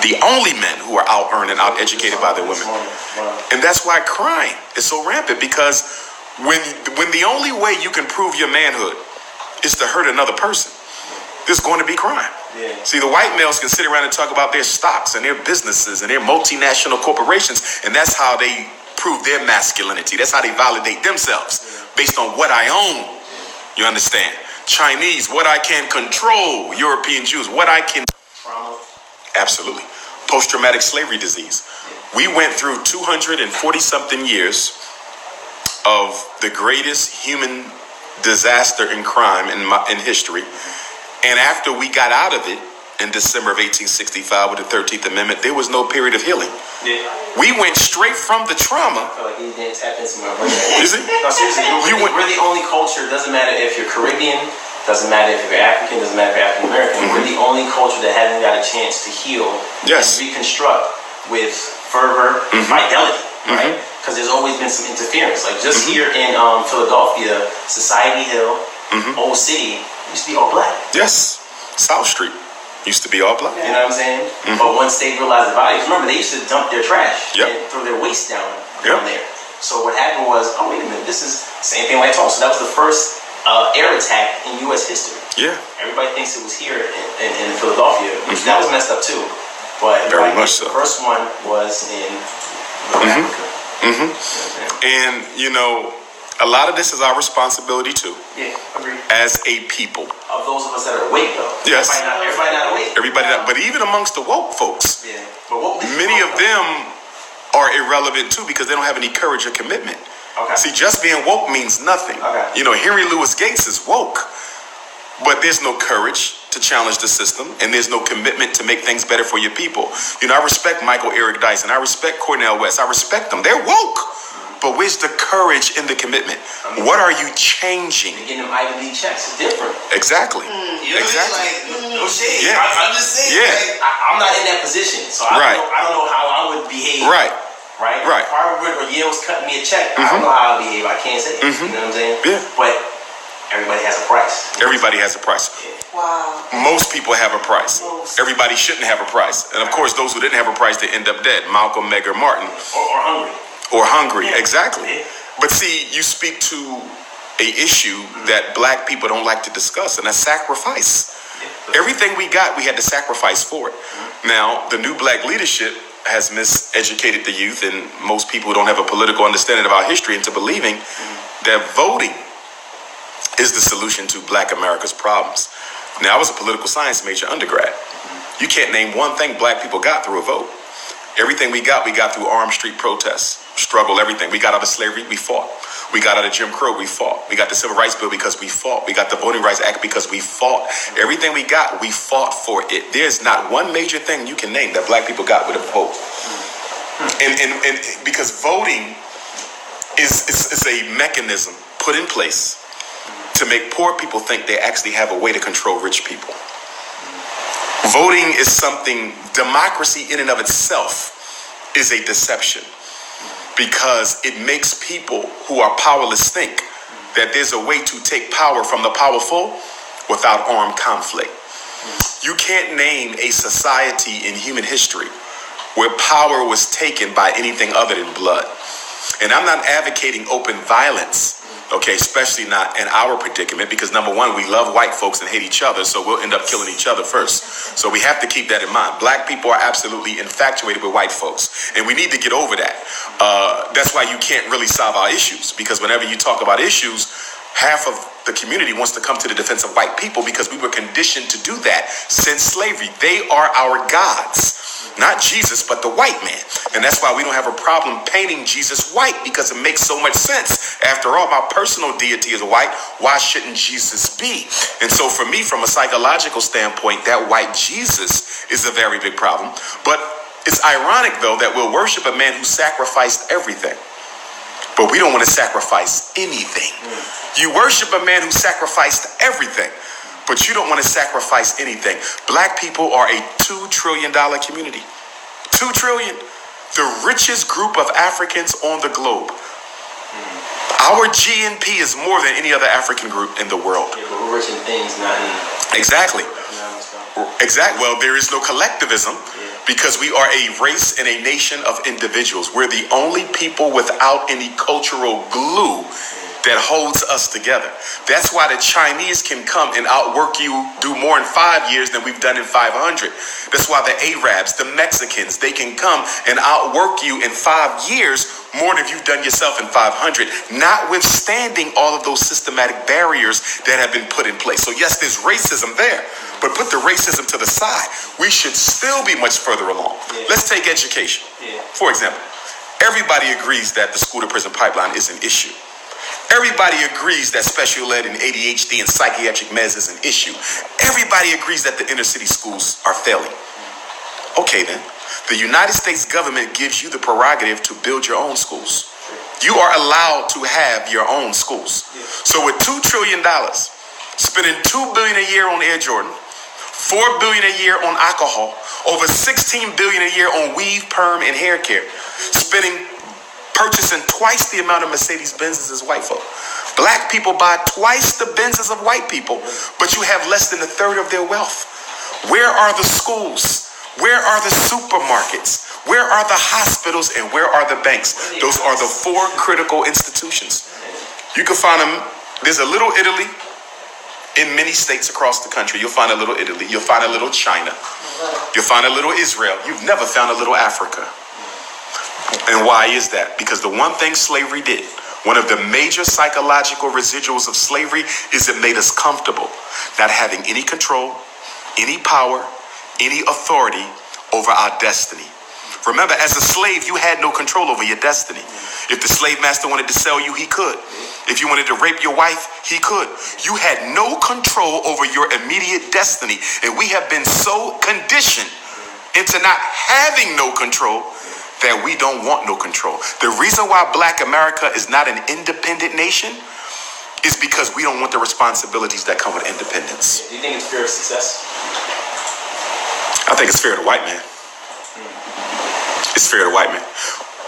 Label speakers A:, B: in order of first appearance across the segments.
A: The only men who are out earned and out educated by their women. And that's why crime is so rampant, because when the only way you can prove your manhood is to hurt another person, there's going to be crime. Yeah. See, the white males can sit around and talk about their stocks and their businesses and their multinational corporations, and that's how they prove their masculinity. That's how they validate themselves, based on what I own. You understand? Chinese, what I can control. European Jews, what I can. Absolutely. Post-traumatic slavery disease. We went through 240-something years of the greatest human disaster and crime in history. And after we got out of it in December of 1865 with the 13th Amendment, there was no period of healing. Yeah. We went straight from the trauma. I feel like you didn't tap into my brain. Is it? No, seriously, we're the only culture. It doesn't matter if you're Caribbean, doesn't matter if you're African, doesn't matter if you're African American. Mm-hmm. We're the only culture that hasn't got a chance to heal and reconstruct with fervor and fidelity, right? Because there's always been some interference. Like just here in Philadelphia, Society Hill, Old City, used to be all black. Yes. South Street used to be all black. You know what I'm saying? But once they realized the values, remember, they used to dump their trash and throw their waste down there. So what happened was, oh, wait a minute, this is the same thing like Tulsa. So that was the first air attack in U.S. history. Yeah. Everybody thinks it was here in Philadelphia, which that was messed up too. But very much so. The first one was in Africa. You know what I'm saying? And, you know, a lot of this is our responsibility too. Yeah, agreed. As a people. Of those of us that are awake, though. Yes. Everybody not awake. Everybody not. But even amongst the woke folks, many of them are irrelevant too, because they don't have any courage or commitment. Okay. See, just being woke means nothing. Okay. You know, Henry Louis Gates is woke, but there's no courage to challenge the system, and there's no commitment to make things better for your people. You know, I respect Michael Eric Dyson. I respect Cornel West. I respect them. They're woke. But where's the courage and the commitment? What are you changing? Getting them Ivy League checks is different. Exactly. You know, exactly. Like, no shade. Yeah. I'm just saying. Yeah. Like, I'm not in that position, so I don't know how I would behave. Right. If Harvard or Yale's cutting me a check, I don't know how I behave. I can't say it. You know what I'm saying? Yeah. But everybody has a price. Everybody has a price. Yeah. Wow. Most people have a price. Everybody shouldn't have a price. And of course, those who didn't have a price, they end up dead. Malcolm, Meg, or Martin. Or hungry. Or hungry, exactly. But see, you speak to a issue that black people don't like to discuss, and that's sacrifice. Everything we got, we had to sacrifice for it. Now, the new black leadership has miseducated the youth and most people who don't have a political understanding of our history into believing that voting is the solution to black America's problems. Now, I was a political science major undergrad. You can't name one thing black people got through a vote. Everything we got through armed street protests, struggle, everything. We got out of slavery, we fought. We got out of Jim Crow, we fought. We got the Civil Rights Bill because we fought. We got the Voting Rights Act because we fought. Everything we got, we fought for it. There's not one major thing you can name that black people got with a vote. And because voting is a mechanism put in place to make poor people think they actually have a way to control rich people. Voting is something, democracy in and of itself is a deception, because it makes people who are powerless think that there's a way to take power from the powerful without armed conflict. You can't name a society in human history where power was taken by anything other than blood. And I'm not advocating open violence, okay, especially not in our predicament, because number one, we love white folks and hate each other, so we'll end up killing each other first. So we have to keep that in mind. Black people are absolutely infatuated with white folks, and we need to get over that. That's why you can't really solve our issues, because whenever you talk about issues, half of the community wants to come to the defense of white people because we were conditioned to do that since slavery. They are our gods. Not Jesus, but the white man. And that's why we don't have a problem painting Jesus white, because it makes so much sense. After all, my personal deity is white. Why shouldn't Jesus be? And so for me, from a psychological standpoint, that white Jesus is a very big problem. But it's ironic, though, that we'll worship a man who sacrificed everything, but we don't want to sacrifice anything. You worship a man who sacrificed everything, but you don't want to sacrifice anything. Black people are a $2 trillion community. $2 trillion. The richest group of Africans on the globe. Our GNP is more than any other African group in the world. Yeah, but we're rich in things, not in... Exactly. Exactly. Well, there is no collectivism because we are a race and a nation of individuals. We're the only people without any cultural glue that holds us together. That's why the Chinese can come and outwork you, do more in 5 years than we've done in 500. That's why the Arabs, the Mexicans, they can come and outwork you in 5 years more than you've done yourself in 500, notwithstanding all of those systematic barriers that have been put in place. So yes, there's racism there, but put the racism to the side. We should still be much further along. Let's take education. For example, everybody agrees that the school to prison pipeline is an issue. Everybody agrees that special ed and ADHD and psychiatric meds is an issue. Everybody agrees that the inner city schools are failing. Okay then, the United States government gives you the prerogative to build your own schools. You are allowed to have your own schools. So with $2 trillion, spending $2 billion a year on Air Jordan, $4 billion a year on alcohol, over $16 billion a year on weave, perm, and hair care, purchasing twice the amount of Mercedes-Benzes as white folk. Black people buy twice the Benzes of white people, but you have less than a third of their wealth. Where are the schools? Where are the supermarkets? Where are the hospitals? And where are the banks? Those are the 4 critical institutions. You can find them. There's a little Italy in many states across the country. You'll find a little Italy. You'll find a little China. You'll find a little Israel. You've never found a little Africa. And why is that? Because the one thing slavery did, one of the major psychological residuals of slavery, is it made us comfortable, not having any control, any power, any authority over our destiny. Remember, as a slave, you had no control over your destiny. If the slave master wanted to sell you, he could. If you wanted to rape your wife, he could. You had no control over your immediate destiny. And we have been so conditioned into not having no control that we don't want no control. The reason why Black America is not an independent nation is because we don't want the responsibilities that come with independence.
B: Do you think it's fear of success?
A: I think it's fear of the white man. It's fear of the white man.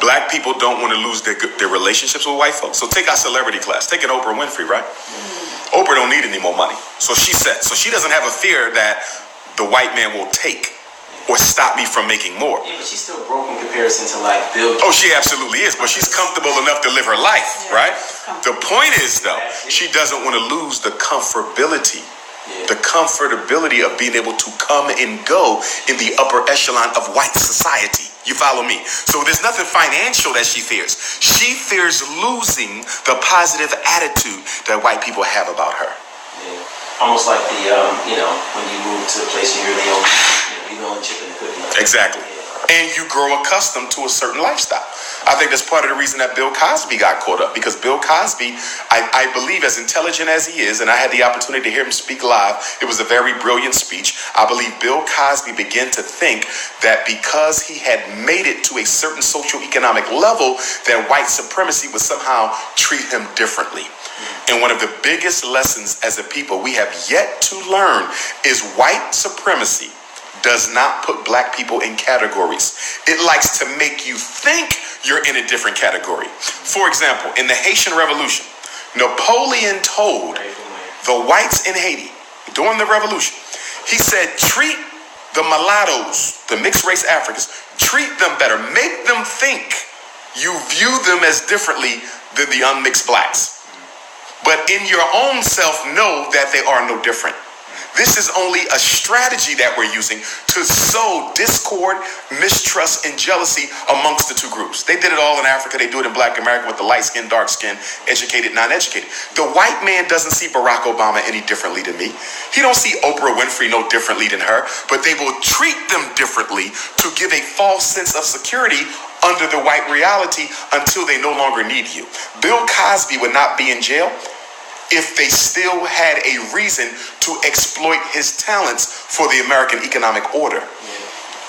A: Black people don't want to lose their relationships with white folks. So take our celebrity class. Take an Oprah Winfrey, right? Oprah don't need any more money. So she said, so she doesn't have a fear that the white man will take or stop me from making more.
B: Yeah, but she's still broke in comparison to like Bill.
A: Oh, she absolutely is, but she's comfortable enough to live her life, right? The point is, though, she doesn't want to lose the comfortability, the comfortability of being able to come and go in the upper echelon of white society. You follow me? So there's nothing financial that she fears. She fears losing the positive attitude that white people have about her.
B: Yeah. Almost like the, when you move to a place and you're the only, you're the only chicken and cookie.
A: Exactly. And you grow accustomed to a certain lifestyle. I think that's part of the reason that Bill Cosby got caught up, because Bill Cosby, I believe, as intelligent as he is, and I had the opportunity to hear him speak live, it was a very brilliant speech. I believe Bill Cosby began to think that because he had made it to a certain socioeconomic level, that white supremacy would somehow treat him differently. And one of the biggest lessons as a people we have yet to learn is white supremacy does not put Black people in categories. It likes to make you think you're in a different category. For example, in the Haitian Revolution, Napoleon told the whites in Haiti during the revolution, he said, treat the mulattoes, the mixed race Africans, treat them better, make them think you view them as differently than the unmixed blacks. But in your own self, know that they are no different. This is only a strategy that we're using to sow discord, mistrust, and jealousy amongst the two groups. They did it all in Africa. They do it in Black America with the light skin, dark skin, educated, non-educated. The white man doesn't see Barack Obama any differently than me. He don't see Oprah Winfrey no differently than her, but they will treat them differently to give a false sense of security under the white reality until they no longer need you. Bill Cosby would not be in jail if they still had a reason to exploit his talents for the American economic order.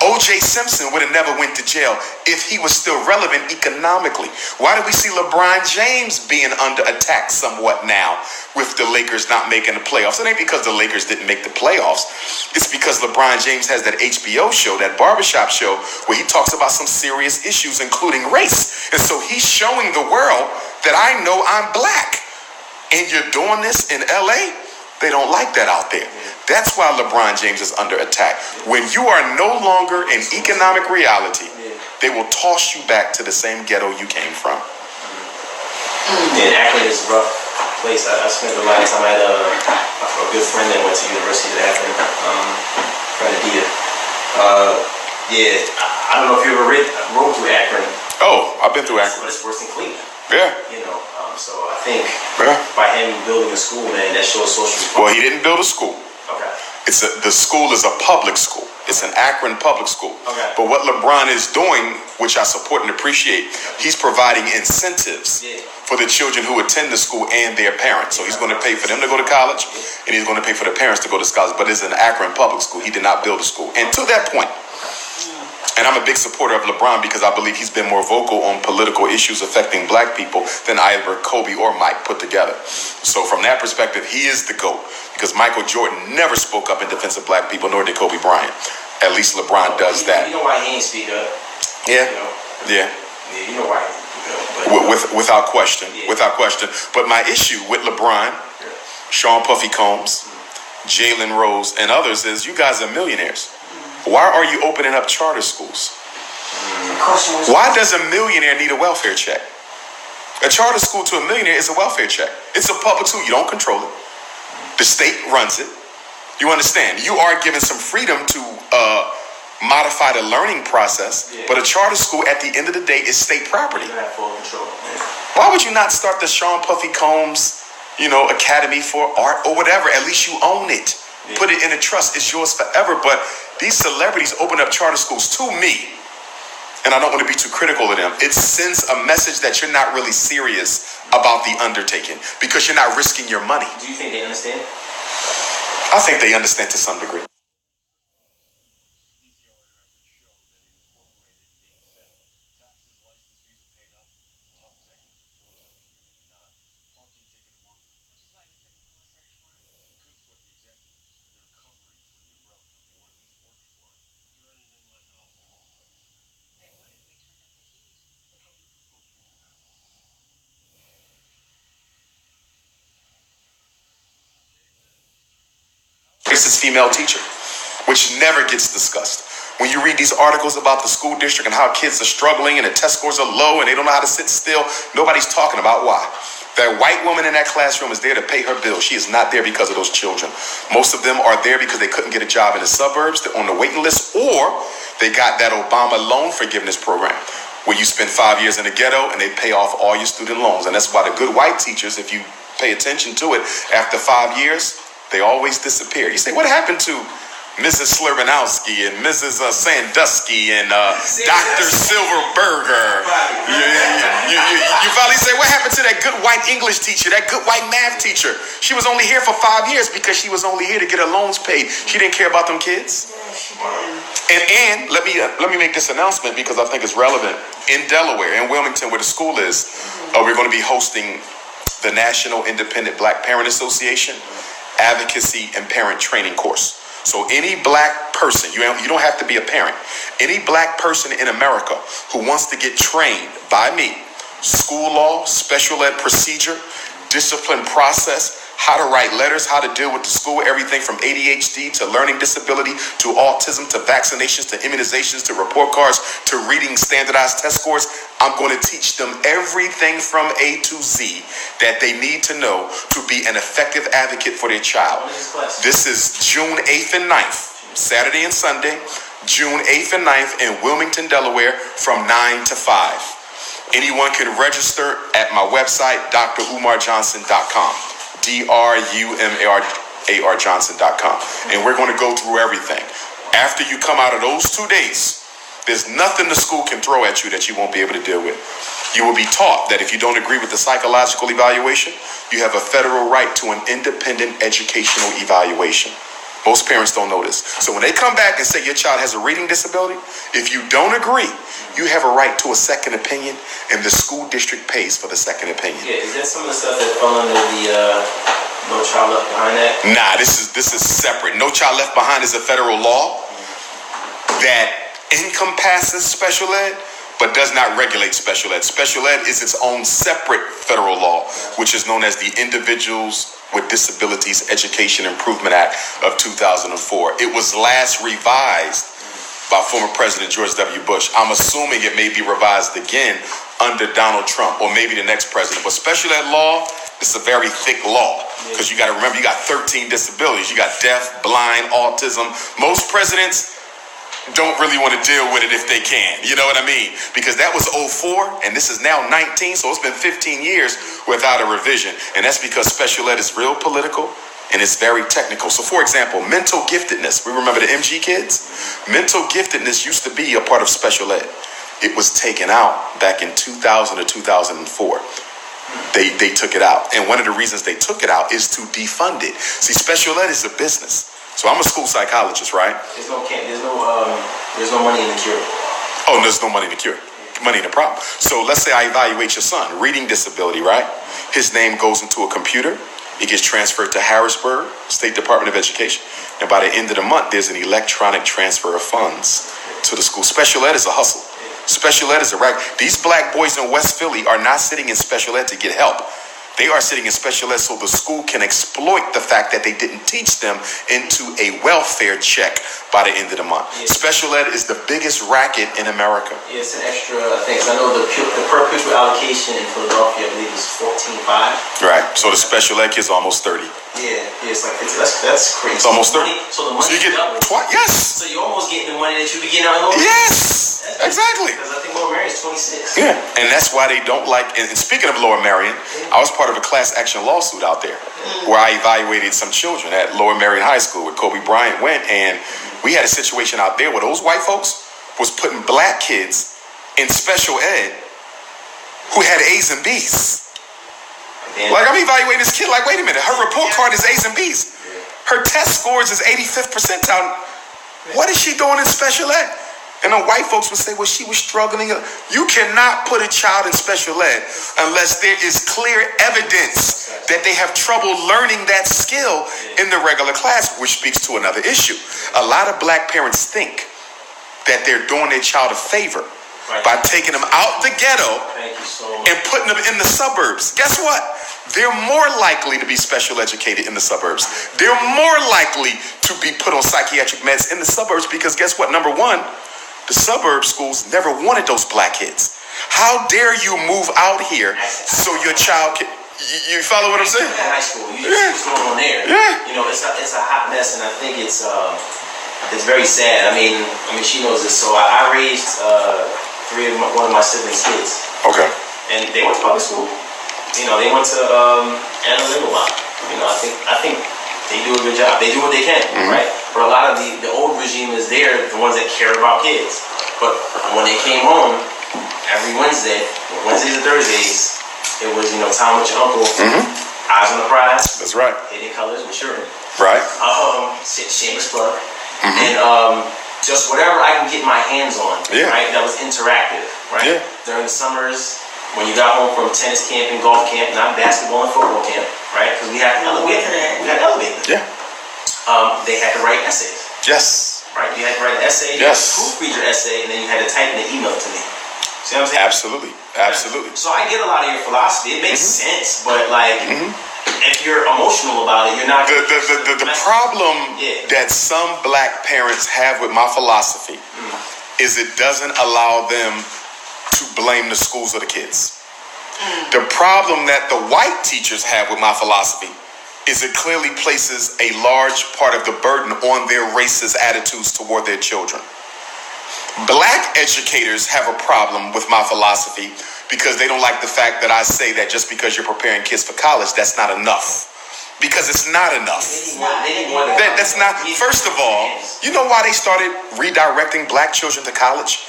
A: O.J. Simpson would have never went to jail if he was still relevant economically. Why do we see LeBron James being under attack somewhat now with the Lakers not making the playoffs? It ain't because the Lakers didn't make the playoffs. It's because LeBron James has that HBO show, that barbershop show, where he talks about some serious issues, including race. And so he's showing the world that I know I'm Black. And you're doing this in LA? They don't like that out there. That's why LeBron James is under attack. When you are no longer an economic reality, they will toss you back to the same ghetto you came from.
B: And Akron is a rough place. I spent a lot of time. I had a good friend that went to University of Akron, friend of Dia. I don't know if you ever rode through Akron.
A: Oh, I've been through Akron.
B: It's worse than Cleveland.
A: Yeah.
B: So I think by him building a school, man, that shows social responsibility.
A: Well, he didn't build a school.
B: Okay.
A: The school is a public school. It's an Akron public school.
B: Okay.
A: But what LeBron is doing, which I support and appreciate, he's providing incentives for the children who attend the school and their parents. So he's going to pay for them to go to college, and he's going to pay for the parents to go to college. But it's an Akron public school. He did not build a school. And to that point, and I'm a big supporter of LeBron because I believe he's been more vocal on political issues affecting black people than either Kobe or Mike put together. So from that perspective, he is the GOAT because Michael Jordan never spoke up in defense of black people, nor did Kobe Bryant. At least LeBron does that.
B: You know why he ain't speak up?
A: Yeah.
B: Yeah, you know why he ain't speak up.
A: Without question. Without question. But my issue with LeBron, Sean Puffy Combs, Jalen Rose, and others is you guys are millionaires. Why are you opening up charter schools? Why does a millionaire need a welfare check? A charter school to a millionaire is a welfare check. It's a public school. You don't control it. The state runs it. You understand? You are given some freedom to modify the learning process, but a charter school at the end of the day is state property.
B: You have full control.
A: Why would you not start the Sean Puffy Combs, Academy for Art or whatever? At least you own it. Put it in a trust. It's yours forever. But these celebrities open up charter schools to me, and I don't want to be too critical of them. It sends a message that you're not really serious about the undertaking because you're not risking your money.
B: Do you think they understand?
A: I think they understand to some degree. Racist female teacher, which never gets discussed. When you read these articles about the school district and how kids are struggling and the test scores are low and they don't know how to sit still, nobody's talking about why. That white woman in that classroom is there to pay her bills. She is not there because of those children. Most of them are there because they couldn't get a job in the suburbs, they're on the waiting list, or they got that Obama loan forgiveness program where you spend 5 years in the ghetto and they pay off all your student loans. And that's why the good white teachers, if you pay attention to it, after 5 years, they always disappear. You say, what happened to Mrs. Slurbanowski and Mrs. Sandusky and Dr. Silverberger? You finally say, what happened to that good white English teacher, that good white math teacher? She was only here for 5 years because she was only here to get her loans paid. She didn't care about them kids. And let me make this announcement because I think it's relevant. In Delaware, in Wilmington, where the school is, we're going to be hosting the National Independent Black Parent Association Advocacy and Parent Training course. So any black person, you don't have to be a parent, any black person in America who wants to get trained by me, school law, special ed procedure, discipline process, how to write letters, how to deal with the school, everything from ADHD to learning disability to autism to vaccinations to immunizations to report cards to reading standardized test scores. I'm going to teach them everything from A to Z that they need to know to be an effective advocate for their child. This is June 8th and 9th, Saturday and Sunday, June 8th and 9th in Wilmington, Delaware from 9 to 5. Anyone can register at my website, drumarjohnson.com. drumarjohnson.com. And we're going to go through everything. After you come out of those 2 days, there's nothing the school can throw at you that you won't be able to deal with. You will be taught that if you don't agree with the psychological evaluation, you have a federal right to an independent educational evaluation. Most parents don't know this. So when they come back and say your child has a reading disability, if you don't agree, you have a right to a second opinion, and the school district pays for the second opinion.
B: Yeah, is that some of the stuff that fall under the No Child Left Behind Act?
A: Nah, this is separate. No Child Left Behind is a federal law that encompasses special ed, but does not regulate special ed. Special ed is its own separate federal law, which is known as the Individuals with Disabilities Education Improvement Act of 2004. It was last revised by former President George W. Bush. I'm assuming it may be revised again under Donald Trump or maybe the next president. But special ed law, it's a very thick law because you got to remember you got 13 disabilities. You got deaf, blind, autism. Most presidents don't really want to deal with it if they can. You know what I mean? Because that was 04 and this is now 19. So it's been 15 years without a revision. And that's because special ed is real political and it's very technical. So for example, mental giftedness. We remember the MG kids? Mental giftedness used to be a part of special ed. It was taken out back in 2000 or 2004. They took it out. And one of the reasons they took it out is to defund it. See, special ed is a business. So I'm a school psychologist, right?
B: There's no money in the cure.
A: Oh, there's no money in the cure. Money in the problem. So let's say I evaluate your son, reading disability, right? His name goes into a computer. It gets transferred to Harrisburg State Department of Education. And by the end of the month, there's an electronic transfer of funds to the school. Special ed is a hustle. Special ed is a racket. These black boys in West Philly are not sitting in special ed to get help. They are sitting in special ed so the school can exploit the fact that they didn't teach them into a welfare check by the end of the month. Yeah. Special ed is the biggest racket in America.
B: Yeah, it's an extra thing. I know the per pupil allocation in Philadelphia, I believe, is $14,500.
A: Right. So the special ed kids are almost 30.
B: Yeah, it's like that's crazy.
A: It's almost 30.
B: So the money
A: you get twice. Yes.
B: So you're almost getting the money that you be getting out of the
A: Yes. Exactly.
B: Because I think Lower Marion is 26.
A: Yeah, and that's why they don't like. And speaking of Lower Marion, I was part of a class action lawsuit out there where I evaluated some children at Lower Marion High School where Kobe Bryant went, and we had a situation out there where those white folks was putting black kids in special ed who had A's and B's. Like, I'm evaluating this kid like, wait a minute, her report card is A's and B's. Her test scores is 85th percentile. What is she doing in special ed? And the white folks would say, well, she was struggling. You cannot put a child in special ed unless there is clear evidence that they have trouble learning that skill in the regular class, which speaks to another issue. A lot of black parents think that they're doing their child a favor by taking them out the ghetto and putting them in the suburbs. Guess what? They're more likely to be special educated in the suburbs. They're more likely to be put on psychiatric meds in the suburbs because guess what? Number one, the suburb schools never wanted those black kids. How dare you move out here so your child can... You follow what I'm saying?
B: High school. You see what's going on there.
A: Yeah.
B: You know, it's a hot mess, and I think it's very sad. I mean, she knows this. So I raised one of my siblings' kids.
A: Okay.
B: And they went to public school. You know, they went to Anna Limbaugh. You know, I think they do a good job. They do what they can, right? But a lot of the old regime is there, the ones that care about kids. But when they came home, every Wednesdays and Thursdays, it was, time with your uncle, eyes on the prize.
A: That's right.
B: Hidden colors, maturing.
A: Right.
B: Shameless plug. And just whatever I can get my hands on, right? That was interactive, right? Yeah. During the summers, when you got home from tennis camp and golf camp, not basketball and football camp, right? Because we had elevators. Yeah. They had to write essays.
A: Yes.
B: Right? You had to write an essay, you had to proofread your essay, and then you had to type in an email to me. See what I'm saying?
A: Absolutely. Absolutely.
B: So I get a lot of your philosophy. It makes sense, but like, if you're emotional about it, you're not...
A: The problem that some black parents have with my philosophy is it doesn't allow them to blame the schools or the kids. The problem that the white teachers have with my philosophy is it clearly places a large part of the burden on their racist attitudes toward their children. Black educators have a problem with my philosophy because they don't like the fact that I say that just because you're preparing kids for college, that's not enough. Because it's not enough. That's not. First of all, you know why they started redirecting black children to college?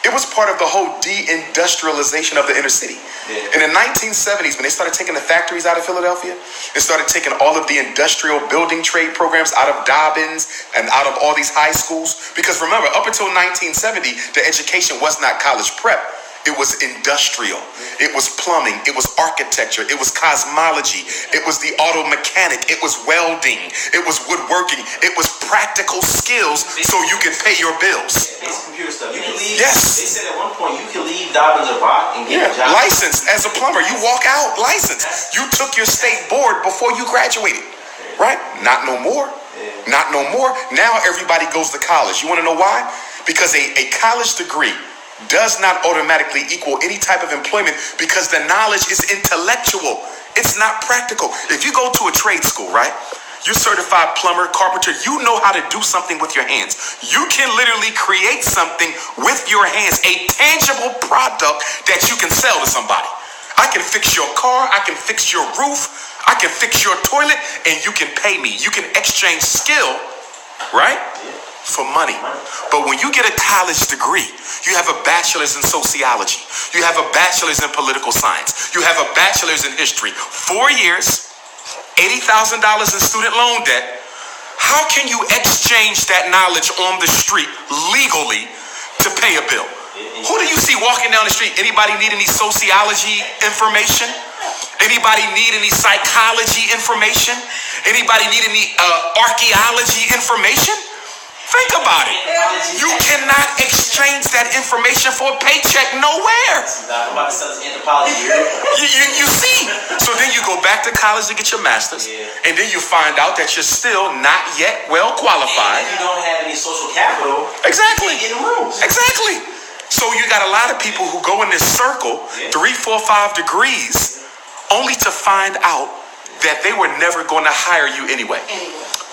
A: It was part of the whole deindustrialization of the inner city. In the 1970s, when they started taking the factories out of Philadelphia, they started taking all of the industrial building trade programs out of Dobbins and out of all these high schools. Because remember, up until 1970, the education was not college prep. It was industrial. It was plumbing. It was architecture. It was cosmology. It was the auto mechanic. It was welding. It was woodworking. It was practical skills so you can pay your bills.
B: It's computer stuff. You can leave
A: Yes.
B: They said at one point you can leave Dobbins or Bach and get a job.
A: Licensed as a plumber. You walk out licensed. You took your state board before you graduated. Right? Not no more. Not no more. Now everybody goes to college. You want to know why? Because a college degree does not automatically equal any type of employment because the knowledge is intellectual. It's not practical. If you go to a trade school, right? You're certified plumber, carpenter. You know how to do something with your hands. You can literally create something with your hands, a tangible product that you can sell to somebody. I can fix your car. I can fix your roof. I can fix your toilet, and you can pay me. You can exchange skill, right? For money. But when you get a college degree, you have a bachelor's in sociology. You have a bachelor's in political science. You have a bachelor's in history. 4 years, $80,000 in student loan debt. How can you exchange that knowledge on the street legally to pay a bill? Who do you see walking down the street? Anybody need any sociology information? Anybody need any psychology information? Anybody need any archaeology information? Think about it. You cannot exchange that information for a paycheck nowhere.
B: I'm about to sell this anthropology.
A: You see? So then you go back to college to get your master's, and then you find out that you're still not yet well qualified.
B: And you don't have any social capital.
A: Exactly.
B: You can't get in rooms.
A: Exactly. So you got a lot of people who go in this circle, 3, 4, 5 degrees, only to find out that they were never going to hire you anyway.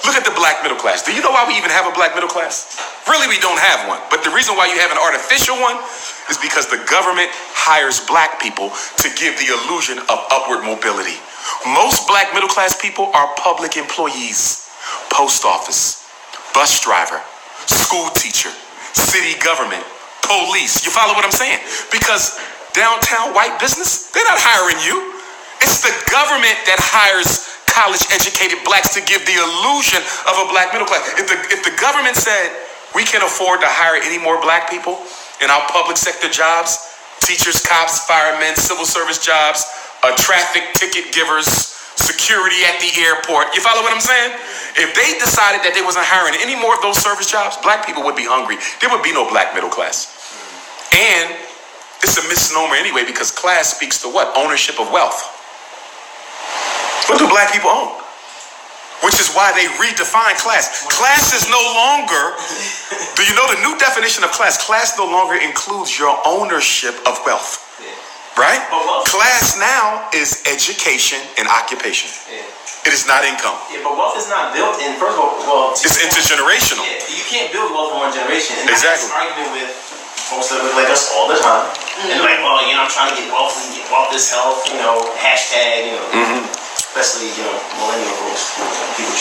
A: Look at the black middle class. Do you know why we even have a black middle class? Really, we don't have one. But the reason why you have an artificial one is because the government hires black people to give the illusion of upward mobility. Most black middle class people are public employees, post office, bus driver, school teacher, city government, police. You follow what I'm saying? Because downtown white business, they're not hiring you. It's the government that hires college-educated blacks to give the illusion of a black middle class. If the government said we can't afford to hire any more black people in our public sector jobs, teachers, cops, firemen, civil service jobs, traffic ticket givers, security at the airport, you follow what I'm saying? If they decided that they wasn't hiring any more of those service jobs, black people would be hungry. There would be no black middle class. And it's a misnomer anyway because class speaks to what? Ownership of wealth. What do black people own? Which is why they redefine class. Class is no longer, do you know the new definition of class? Class no longer includes your ownership of wealth. Right? Class now is education and occupation. It is not income.
B: Yeah, but wealth is not built in, first of all,
A: it's intergenerational.
B: Yeah, you can't build wealth in one generation. And
A: exactly.
B: That's an argument with folks that look like us all the time. And like, oh, I'm trying to get wealth and get wealth is health, hashtag, especially, millennial folks. People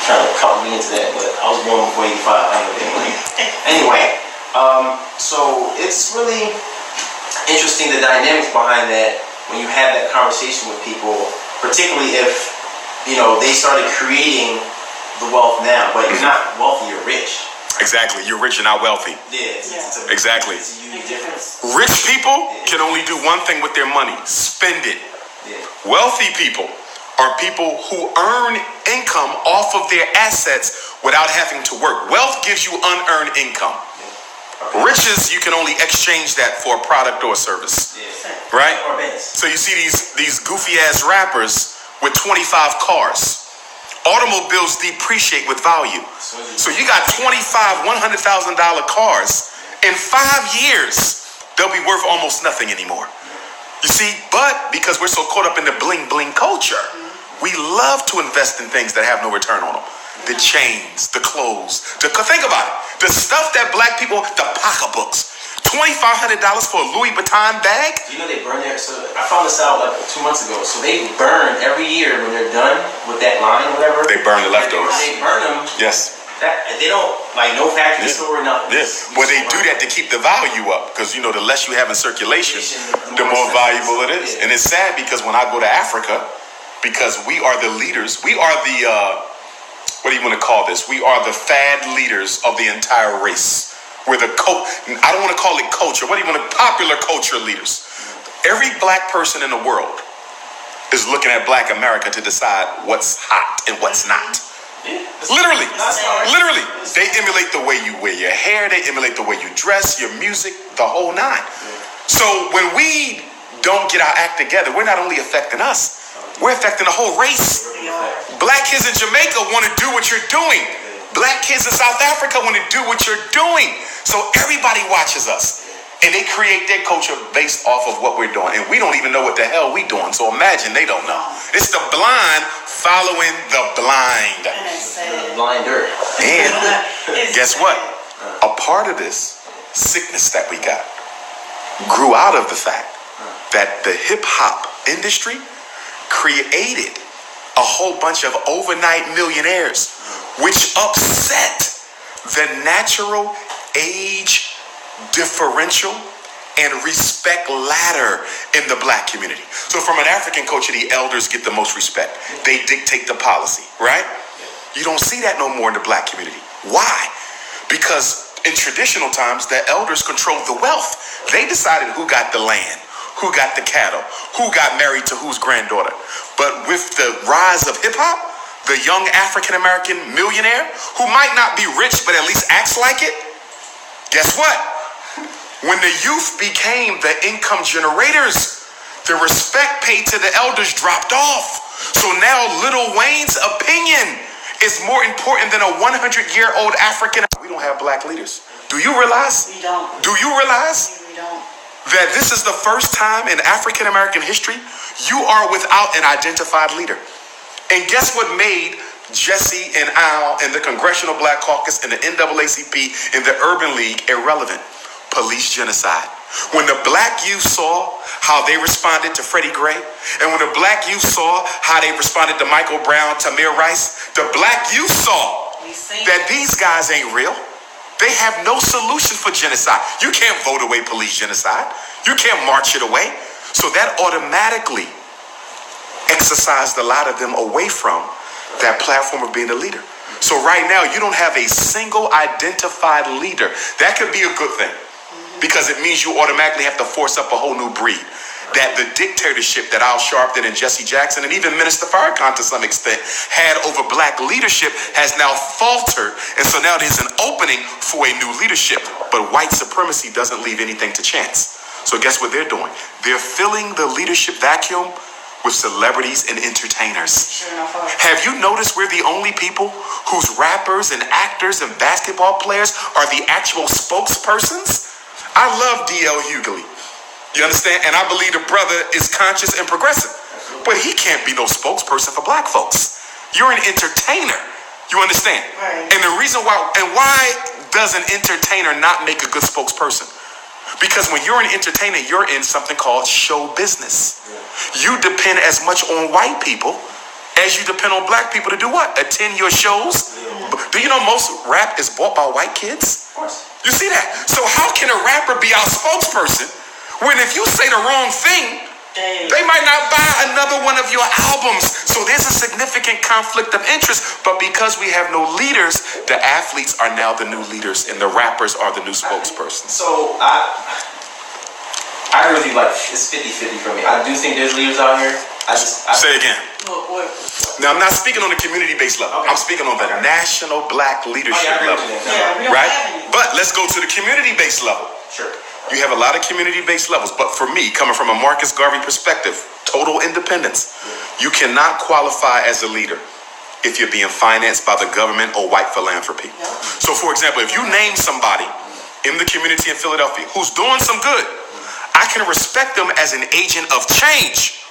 B: try to couple me into that, but I was born before 85. I ain't know that. Anyway, so it's really interesting the dynamics behind that when you have that conversation with people, particularly if, they started creating the wealth now, but you're not wealthy, you're rich.
A: Exactly. You're rich and not wealthy.
B: Yeah.
A: Exactly.
B: It's a unique difference.
A: Rich people can only do one thing with their money, spend it.
B: Yeah.
A: Wealthy people are people who earn income off of their assets without having to work. Wealth gives you unearned income. Riches, you can only exchange that for a product or a service. Right? So you see these goofy ass rappers with 25 cars. Automobiles depreciate with value. So you got 25 $100,000 cars. In 5 years, they'll be worth almost nothing anymore. You see, but because we're so caught up in the bling bling culture, we love to invest in things that have no return on them. The chains, the clothes. Think about it. The stuff that black people, the pocketbooks. $2,500 for a Louis Vuitton bag?
B: You know they burn their, so I found this out like 2 months ago. So they burn every year when they're done with that line or whatever.
A: They burn the leftovers.
B: They burn them.
A: Yes.
B: They don't, like no factory store or nothing.
A: Yes. Well, they do that to keep the value up because, the less you have in circulation, the more valuable it is. And it's sad because when I go to Africa, because we are the leaders, we are the, what do you want to call this? We are the fad leaders of the entire race. We're the, I don't want to call it culture. What do you want to, popular culture leaders? Every black person in the world is looking at black America to decide what's hot and what's not. Literally. Literally. They emulate the way you wear your hair. They emulate the way you dress, your music, the whole nine. So when we don't get our act together, we're not only affecting us, we're affecting the whole race. Black kids in Jamaica want to do what you're doing. Black kids in South Africa want to do what you're doing. So everybody watches us. And they create their culture based off of what we're doing. And we don't even know what the hell we're doing. So imagine they don't know. It's the blind following the blind.
B: The blinder.
A: And guess what? A part of this sickness that we got grew out of the fact that the hip-hop industry created a whole bunch of overnight millionaires, which upset the natural age differential and respect ladder in the black community. So from an African culture, the elders get the most respect. They dictate the policy, right? You don't see that no more in the black community. Why? Because in traditional times, the elders controlled the wealth. They decided who got the land, who got the cattle, who got married to whose granddaughter. But with the rise of hip hop, the young African-American millionaire who might not be rich, but at least acts like it, guess what? When the youth became the income generators, the respect paid to the elders dropped off. So now Lil Wayne's opinion is more important than a 100-year-old African. We don't have black leaders. Do you realize?
C: We don't.
A: Do you realize
C: We don't.
A: that this is the first time in African-American history you are without an identified leader? And guess what made Jesse and Al and the Congressional Black Caucus and the NAACP and the Urban League irrelevant? Police genocide. When the black youth saw how they responded to Freddie Gray, and when the black youth saw how they responded to Michael Brown, Tamir Rice, the black youth saw that these guys ain't real. They have no solution for genocide. You can't vote away police genocide. You can't march it away. So that automatically exercised a lot of them away from that platform of being a leader. So right now, you don't have a single identified leader. That could be a good thing, because it means you automatically have to force up a whole new breed. That the dictatorship that Al Sharpton and Jesse Jackson and even Minister Farrakhan to some extent had over black leadership has now faltered. And so now there's an opening for a new leadership. But white supremacy doesn't leave anything to chance. So guess what they're doing? They're filling the leadership vacuum with celebrities and entertainers.
C: Sure enough.
A: Have you noticed we're the only people whose rappers and actors and basketball players are the actual spokespersons? I love D.L. Hughley. You understand? And I believe the brother is conscious and progressive. But he can't be no spokesperson for black folks. You're an entertainer. You understand?
C: Right.
A: And the reason why, and why does an entertainer not make a good spokesperson? Because when you're an entertainer, you're in something called show business. You depend as much on white people as you depend on black people to do what? Attend your shows? Do you know most rap is bought by white kids?
B: Of course.
A: You see that? So how can a rapper be our spokesperson when if you say the wrong thing, they might not buy another one of your albums? So there's a significant conflict of interest. But because we have no leaders, the athletes are now the new leaders and the rappers are the new spokespersons.
B: So I really like, it's 50-50 for me. I do think there's leaders out here.
A: Say again.
C: What?
A: Now, I'm not speaking on the community-based level.
B: Okay.
A: I'm speaking on the national black leadership level.
C: Yeah, we don't
A: Right?
C: have any.
A: But let's go to the community-based level.
B: Sure.
A: You have a lot of community-based levels. But for me, coming from a Marcus Garvey perspective, total independence, you cannot qualify as a leader if you're being financed by the government or white philanthropy.
C: No.
A: So, for example, if you name somebody in the community in Philadelphia who's doing some good, I can respect them as an agent of change,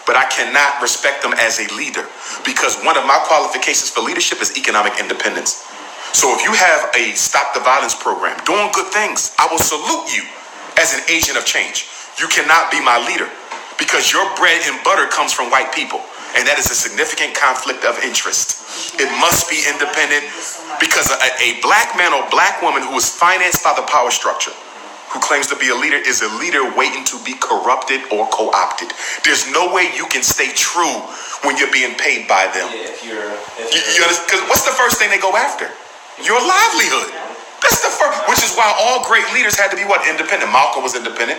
A: but I cannot respect them as a leader, because one of my qualifications for leadership is economic independence. So if you have a Stop the Violence program doing good things, I will salute you as an agent of change. You cannot be my leader because your bread and butter comes from white people, and that is a significant conflict of interest. It must be independent, because a black man or black woman who is financed by the power structure, who claims to be a leader, is a leader waiting to be corrupted or co-opted. There's no way you can stay true when you're being paid by them.
B: Yeah,
A: You understand? Because what's the first thing they go after? Your livelihood. That's the first, which is why all great leaders had to be what? Independent. Malcolm was independent.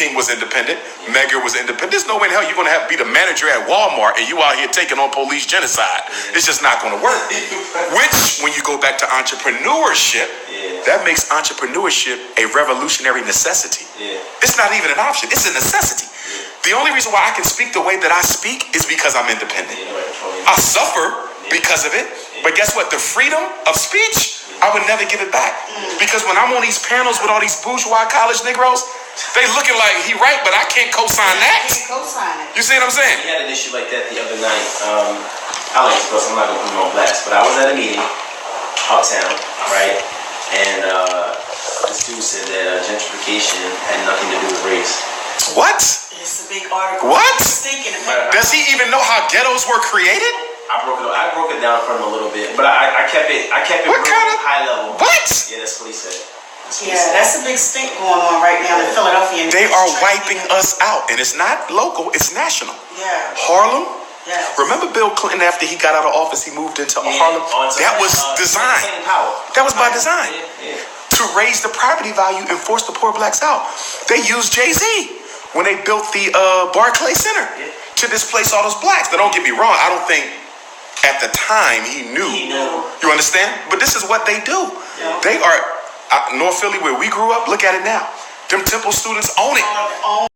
A: King was independent. Medgar was independent. There's no way in hell you're going to be the manager at Walmart and you out here taking on police genocide. It's just not going to work. Which, when you go back to entrepreneurship, that makes entrepreneurship a revolutionary necessity. It's not even an option. It's a necessity. The only reason why I can speak the way that I speak is because I'm independent. I suffer because of it. But guess what? The freedom of speech, I would never give it back. Because when I'm on these panels with all these bourgeois college Negroes, they looking like he right, but I can't co-sign that. You see what I'm saying?
B: We had an issue like that the other night. I like to go, so I'm not going to put him on blast, but I was at a meeting uptown, right? And this dude said that gentrification had nothing to do with race.
A: What?
C: It's a big article.
A: What? Does he even know how ghettos were created?
B: I broke it down for him a little bit, but I kept it
A: What kind of
B: high level.
A: What?
B: Yeah, that's what he said.
C: That's a big stink going on right now in Philadelphia.
A: They are wiping us out, and it's not local, it's national.
C: Yeah.
A: Harlem.
C: Yeah.
A: Remember Bill Clinton, after he got out of office, he moved into Harlem? That was design. That was by design. To raise the property value and force the poor blacks out. They used Jay-Z when they built the Barclay Center to displace all those blacks. Now, don't get me wrong, I don't think at the time he knew. You understand? But this is what they do. They are, North Philly, where we grew up, look at it now. Them Temple students own it.